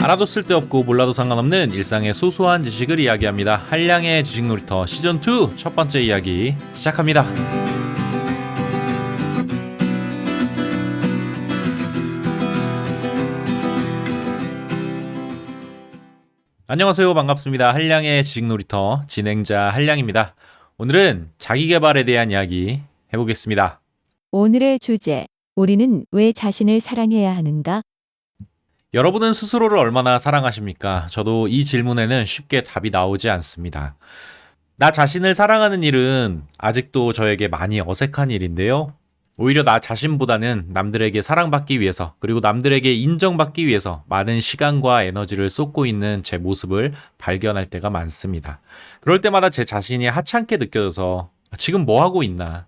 알아도 쓸데없고 몰라도 상관없는 일상의 소소한 지식을 이야기합니다. 한량의 지식놀이터 시즌2 첫 번째 이야기 시작합니다. 안녕하세요. 반갑습니다. 한량의 지식놀이터 진행자 한량입니다. 오늘은 자기계발에 대한 이야기 해보겠습니다. 오늘의 주제, 우리는 왜 자신을 사랑해야 하는가? 여러분은 스스로를 얼마나 사랑하십니까? 저도 이 질문에는 쉽게 답이 나오지 않습니다. 나 자신을 사랑하는 일은 아직도 저에게 많이 어색한 일인데요. 오히려 나 자신보다는 남들에게 사랑받기 위해서, 그리고 남들에게 인정받기 위해서 많은 시간과 에너지를 쏟고 있는 제 모습을 발견할 때가 많습니다. 그럴 때마다 제 자신이 하찮게 느껴져서 지금 뭐 하고 있나?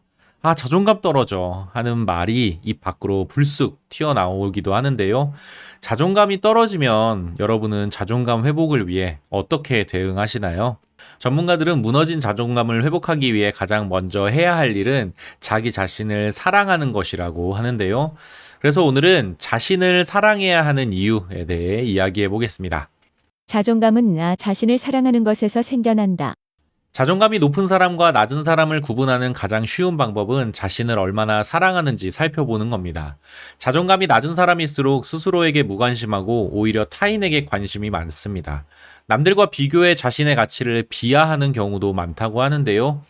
자존감 떨어져 하는 말이 입 밖으로 불쑥 튀어나오기도 하는데요. 자존감이 떨어지면 여러분은 자존감 회복을 위해 어떻게 대응하시나요? 전문가들은 무너진 자존감을 회복하기 위해 가장 먼저 해야 할 일은 자기 자신을 사랑하는 것이라고 하는데요. 그래서 오늘은 자신을 사랑해야 하는 이유에 대해 이야기해 보겠습니다. 자존감은 나 자신을 사랑하는 것에서 생겨난다. 자존감이 높은 사람과 낮은 사람을 구분하는 가장 쉬운 방법은 자신을 얼마나 사랑하는지 살펴보는 겁니다. 자존감이 낮은 사람일수록 스스로에게 무관심하고 오히려 타인에게 관심이 많습니다. 남들과 비교해 자신의 가치를 비하하는 경우도 많다고 하는데요.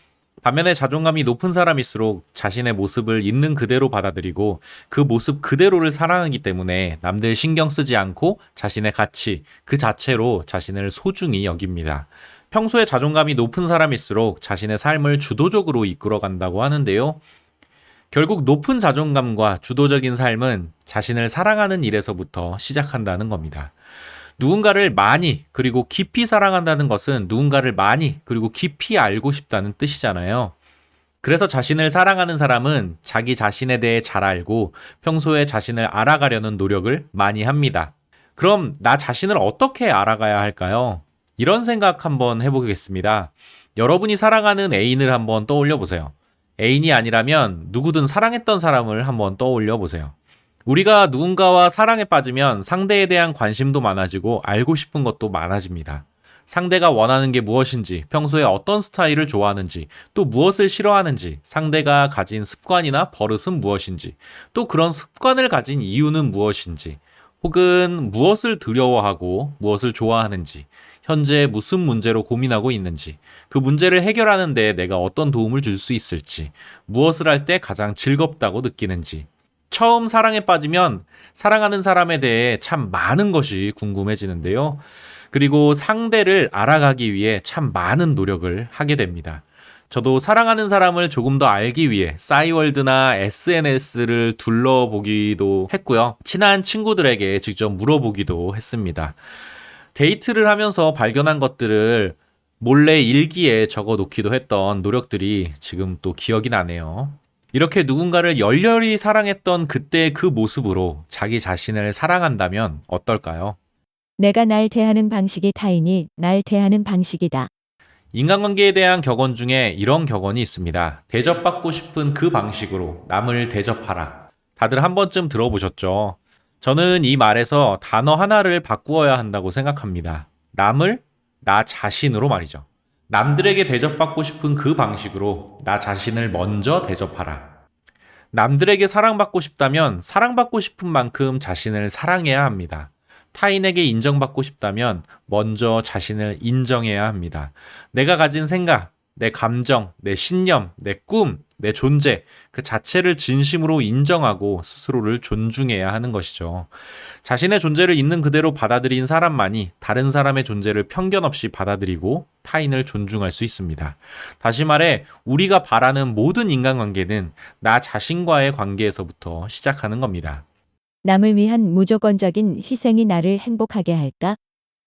반면에 자존감이 높은 사람일수록 자신의 모습을 있는 그대로 받아들이고 그 모습 그대로를 사랑하기 때문에 남들 신경 쓰지 않고 자신의 가치 그 자체로 자신을 소중히 여깁니다. 평소에 자존감이 높은 사람일수록 자신의 삶을 주도적으로 이끌어간다고 하는데요. 결국 높은 자존감과 주도적인 삶은 자신을 사랑하는 일에서부터 시작한다는 겁니다. 누군가를 많이 그리고 깊이 사랑한다는 것은 누군가를 많이 그리고 깊이 알고 싶다는 뜻이잖아요. 그래서 자신을 사랑하는 사람은 자기 자신에 대해 잘 알고 평소에 자신을 알아가려는 노력을 많이 합니다. 그럼 나 자신을 어떻게 알아가야 할까요? 이런 생각 한번 해보겠습니다. 여러분이 사랑하는 애인을 한번 떠올려 보세요. 애인이 아니라면 누구든 사랑했던 사람을 한번 떠올려 보세요. 우리가 누군가와 사랑에 빠지면 상대에 대한 관심도 많아지고 알고 싶은 것도 많아집니다. 상대가 원하는 게 무엇인지, 평소에 어떤 스타일을 좋아하는지, 또 무엇을 싫어하는지, 상대가 가진 습관이나 버릇은 무엇인지, 또 그런 습관을 가진 이유는 무엇인지, 혹은 무엇을 두려워하고 무엇을 좋아하는지, 현재 무슨 문제로 고민하고 있는지, 그 문제를 해결하는 데 내가 어떤 도움을 줄 수 있을지, 무엇을 할 때 가장 즐겁다고 느끼는지. 처음 사랑에 빠지면 사랑하는 사람에 대해 참 많은 것이 궁금해지는데요. 그리고 상대를 알아가기 위해 참 많은 노력을 하게 됩니다. 저도 사랑하는 사람을 조금 더 알기 위해 싸이월드나 SNS를 둘러보기도 했고요. 친한 친구들에게 직접 물어보기도 했습니다. 데이트를 하면서 발견한 것들을 몰래 일기에 적어 놓기도 했던 노력들이 지금 또 기억이 나네요. 이렇게 누군가를 열렬히 사랑했던 그때의 그 모습으로 자기 자신을 사랑한다면 어떨까요? 내가 날 대하는 방식이 타인이 날 대하는 방식이다. 인간관계에 대한 격언 중에 이런 격언이 있습니다. 대접받고 싶은 그 방식으로 남을 대접하라. 다들 한 번쯤 들어보셨죠? 저는 이 말에서 단어 하나를 바꾸어야 한다고 생각합니다. 남을 나 자신으로 말이죠. 남들에게 대접받고 싶은 그 방식으로 나 자신을 먼저 대접하라. 남들에게 사랑받고 싶다면 사랑받고 싶은 만큼 자신을 사랑해야 합니다. 타인에게 인정받고 싶다면 먼저 자신을 인정해야 합니다. 내가 가진 생각, 내 감정, 내 신념, 내 꿈, 내 존재 그 자체를 진심으로 인정하고 스스로를 존중해야 하는 것이죠. 자신의 존재를 있는 그대로 받아들인 사람만이 다른 사람의 존재를 편견 없이 받아들이고 타인을 존중할 수 있습니다. 다시 말해 우리가 바라는 모든 인간관계는 나 자신과의 관계에서부터 시작하는 겁니다. 남을 위한 무조건적인 희생이 나를 행복하게 할까?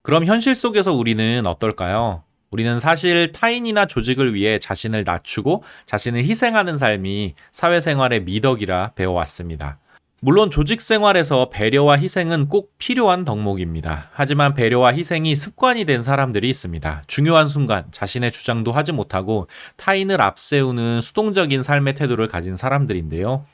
그럼 현실 속에서 우리는 어떨까요? 우리는 사실 타인이나 조직을 위해 자신을 낮추고 자신을 희생하는 삶이 사회생활의 미덕이라 배워왔습니다. 물론 조직 생활에서 배려와 희생은 꼭 필요한 덕목입니다. 하지만 배려와 희생이 습관이 된 사람들이 있습니다. 중요한 순간 자신의 주장도 하지 못하고 타인을 앞세우는 수동적인 삶의 태도를 가진 사람들인데요.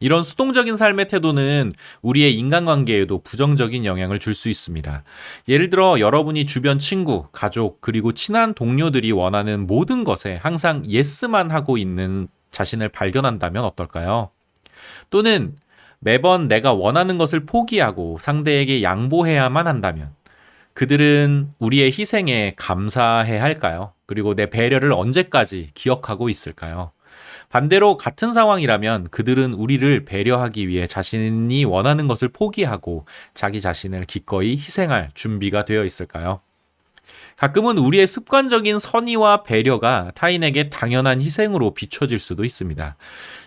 이런 수동적인 삶의 태도는 우리의 인간관계에도 부정적인 영향을 줄 수 있습니다. 예를 들어 여러분이 주변 친구, 가족, 그리고 친한 동료들이 원하는 모든 것에 항상 예스만 하고 있는 자신을 발견한다면 어떨까요? 또는 매번 내가 원하는 것을 포기하고 상대에게 양보해야만 한다면 그들은 우리의 희생에 감사해야 할까요? 그리고 내 배려를 언제까지 기억하고 있을까요? 반대로 같은 상황이라면 그들은 우리를 배려하기 위해 자신이 원하는 것을 포기하고 자기 자신을 기꺼이 희생할 준비가 되어 있을까요? 가끔은 우리의 습관적인 선의와 배려가 타인에게 당연한 희생으로 비춰질 수도 있습니다.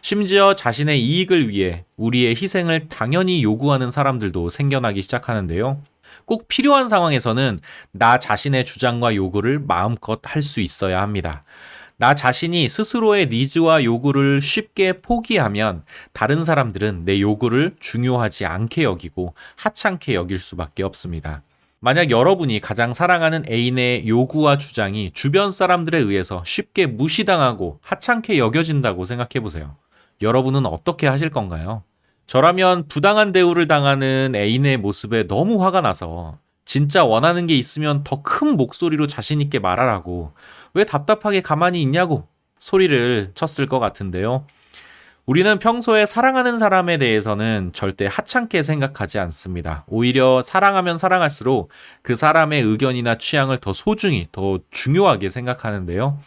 심지어 자신의 이익을 위해 우리의 희생을 당연히 요구하는 사람들도 생겨나기 시작하는데요. 꼭 필요한 상황에서는 나 자신의 주장과 요구를 마음껏 할 수 있어야 합니다. 나 자신이 스스로의 니즈와 요구를 쉽게 포기하면 다른 사람들은 내 요구를 중요하지 않게 여기고 하찮게 여길 수밖에 없습니다. 만약 여러분이 가장 사랑하는 애인의 요구와 주장이 주변 사람들에 의해서 쉽게 무시당하고 하찮게 여겨진다고 생각해 보세요. 여러분은 어떻게 하실 건가요? 저라면 부당한 대우를 당하는 애인의 모습에 너무 화가 나서 진짜 원하는 게 있으면 더 큰 목소리로 자신 있게 말하라고 왜 답답하게 가만히 있냐고 소리를 쳤을 것 같은데요. 우리는 평소에 사랑하는 사람에 대해서는 절대 하찮게 생각하지 않습니다. 오히려 사랑하면 사랑할수록 그 사람의 의견이나 취향을 더 소중히, 더 중요하게 생각하는데요.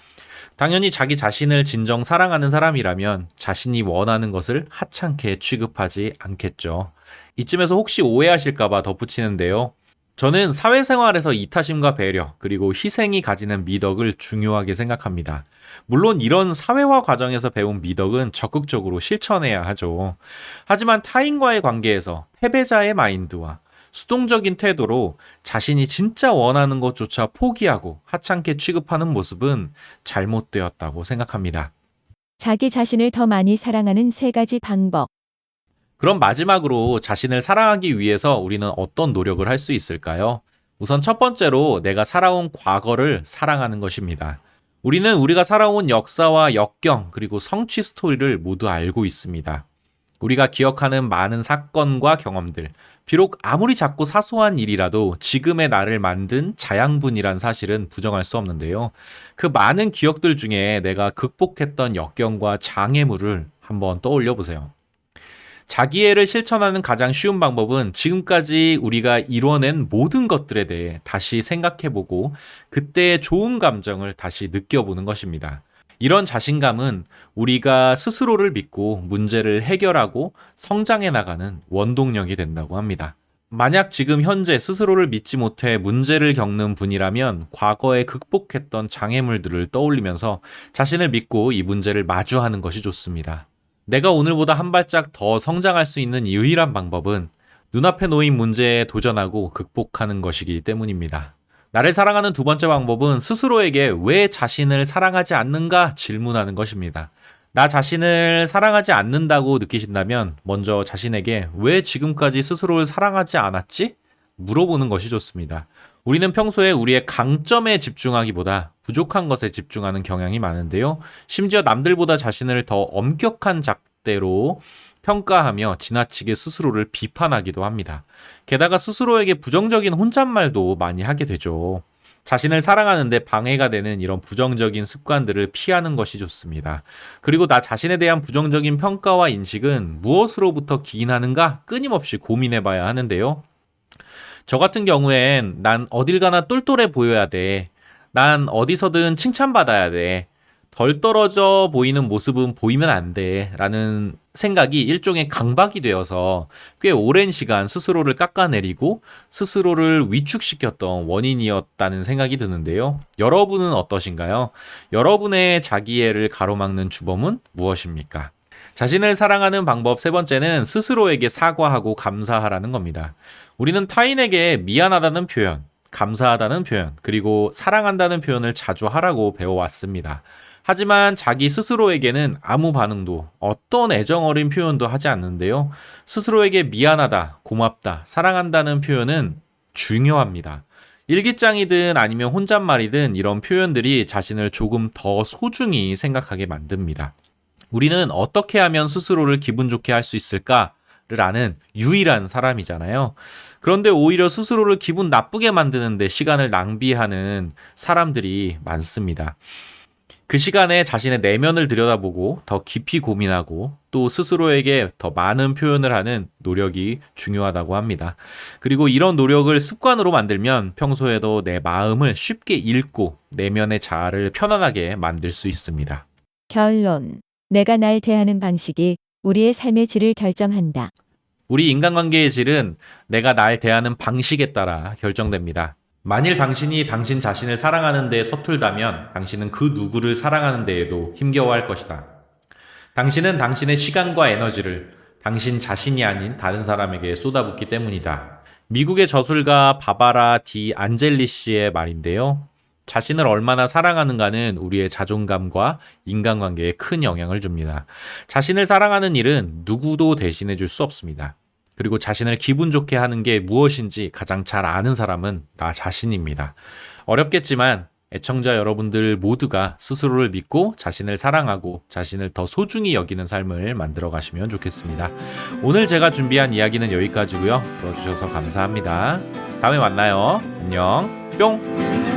당연히 자기 자신을 진정 사랑하는 사람이라면 자신이 원하는 것을 하찮게 취급하지 않겠죠. 이쯤에서 혹시 오해하실까봐 덧붙이는데요. 저는 사회생활에서 이타심과 배려, 그리고 희생이 가지는 미덕을 중요하게 생각합니다. 물론 이런 사회화 과정에서 배운 미덕은 적극적으로 실천해야 하죠. 하지만 타인과의 관계에서 패배자의 마인드와 수동적인 태도로 자신이 진짜 원하는 것조차 포기하고 하찮게 취급하는 모습은 잘못되었다고 생각합니다. 자기 자신을 더 많이 사랑하는 3가지 방법. 그럼 마지막으로 자신을 사랑하기 위해서 우리는 어떤 노력을 할 수 있을까요? 우선 첫 번째로 내가 살아온 과거를 사랑하는 것입니다. 우리는 우리가 살아온 역사와 역경 그리고 성취 스토리를 모두 알고 있습니다. 우리가 기억하는 많은 사건과 경험들, 비록 아무리 작고 사소한 일이라도 지금의 나를 만든 자양분이란 사실은 부정할 수 없는데요. 그 많은 기억들 중에 내가 극복했던 역경과 장애물을 한번 떠올려 보세요. 자기애를 실천하는 가장 쉬운 방법은 지금까지 우리가 이뤄낸 모든 것들에 대해 다시 생각해보고 그때의 좋은 감정을 다시 느껴보는 것입니다. 이런 자신감은 우리가 스스로를 믿고 문제를 해결하고 성장해 나가는 원동력이 된다고 합니다. 만약 지금 현재 스스로를 믿지 못해 문제를 겪는 분이라면 과거에 극복했던 장애물들을 떠올리면서 자신을 믿고 이 문제를 마주하는 것이 좋습니다. 내가 오늘보다 한 발짝 더 성장할 수 있는 유일한 방법은 눈앞에 놓인 문제에 도전하고 극복하는 것이기 때문입니다. 나를 사랑하는 두 번째 방법은 스스로에게 왜 자신을 사랑하지 않는가 질문하는 것입니다. 나 자신을 사랑하지 않는다고 느끼신다면 먼저 자신에게 왜 지금까지 스스로를 사랑하지 않았지? 물어보는 것이 좋습니다. 우리는 평소에 우리의 강점에 집중하기보다 부족한 것에 집중하는 경향이 많은데요. 심지어 남들보다 자신을 더 엄격한 잣대로 평가하며 지나치게 스스로를 비판하기도 합니다. 게다가 스스로에게 부정적인 혼잣말도 많이 하게 되죠. 자신을 사랑하는데 방해가 되는 이런 부정적인 습관들을 피하는 것이 좋습니다. 그리고 나 자신에 대한 부정적인 평가와 인식은 무엇으로부터 기인하는가 끊임없이 고민해 봐야 하는데요. 저 같은 경우엔 난 어딜 가나 똘똘해 보여야 돼. 난 어디서든 칭찬받아야 돼. 덜 떨어져 보이는 모습은 보이면 안 돼. 라는 생각이 일종의 강박이 되어서 꽤 오랜 시간 스스로를 깎아내리고 스스로를 위축시켰던 원인이었다는 생각이 드는데요. 여러분은 어떠신가요? 여러분의 자기애를 가로막는 주범은 무엇입니까? 자신을 사랑하는 방법 세 번째는 스스로에게 사과하고 감사하라는 겁니다. 우리는 타인에게 미안하다는 표현, 감사하다는 표현, 그리고 사랑한다는 표현을 자주 하라고 배워왔습니다. 하지만 자기 스스로에게는 아무 반응도 어떤 애정 어린 표현도 하지 않는데요. 스스로에게 미안하다, 고맙다, 사랑한다는 표현은 중요합니다. 일기장이든 아니면 혼잣말이든 이런 표현들이 자신을 조금 더 소중히 생각하게 만듭니다. 우리는 어떻게 하면 스스로를 기분 좋게 할 수 있을까를 아는 유일한 사람이잖아요. 그런데 오히려 스스로를 기분 나쁘게 만드는데 시간을 낭비하는 사람들이 많습니다. 그 시간에 자신의 내면을 들여다보고 더 깊이 고민하고 또 스스로에게 더 많은 표현을 하는 노력이 중요하다고 합니다. 그리고 이런 노력을 습관으로 만들면 평소에도 내 마음을 쉽게 읽고 내면의 자아를 편안하게 만들 수 있습니다. 결론. 내가 날 대하는 방식이 우리의 삶의 질을 결정한다. 우리 인간관계의 질은 내가 날 대하는 방식에 따라 결정됩니다. 만일 당신이 당신 자신을 사랑하는 데 서툴다면 당신은 그 누구를 사랑하는 데에도 힘겨워할 것이다. 당신은 당신의 시간과 에너지를 당신 자신이 아닌 다른 사람에게 쏟아붓기 때문이다. 미국의 저술가 바바라 디 안젤리시의 말인데요. 자신을 얼마나 사랑하는가는 우리의 자존감과 인간관계에 큰 영향을 줍니다. 자신을 사랑하는 일은 누구도 대신해 줄 수 없습니다. 그리고 자신을 기분 좋게 하는 게 무엇인지 가장 잘 아는 사람은 나 자신입니다. 어렵겠지만 애청자 여러분들 모두가 스스로를 믿고 자신을 사랑하고 자신을 더 소중히 여기는 삶을 만들어 가시면 좋겠습니다. 오늘 제가 준비한 이야기는 여기까지고요. 들어주셔서 감사합니다. 다음에 만나요. 안녕. 뿅!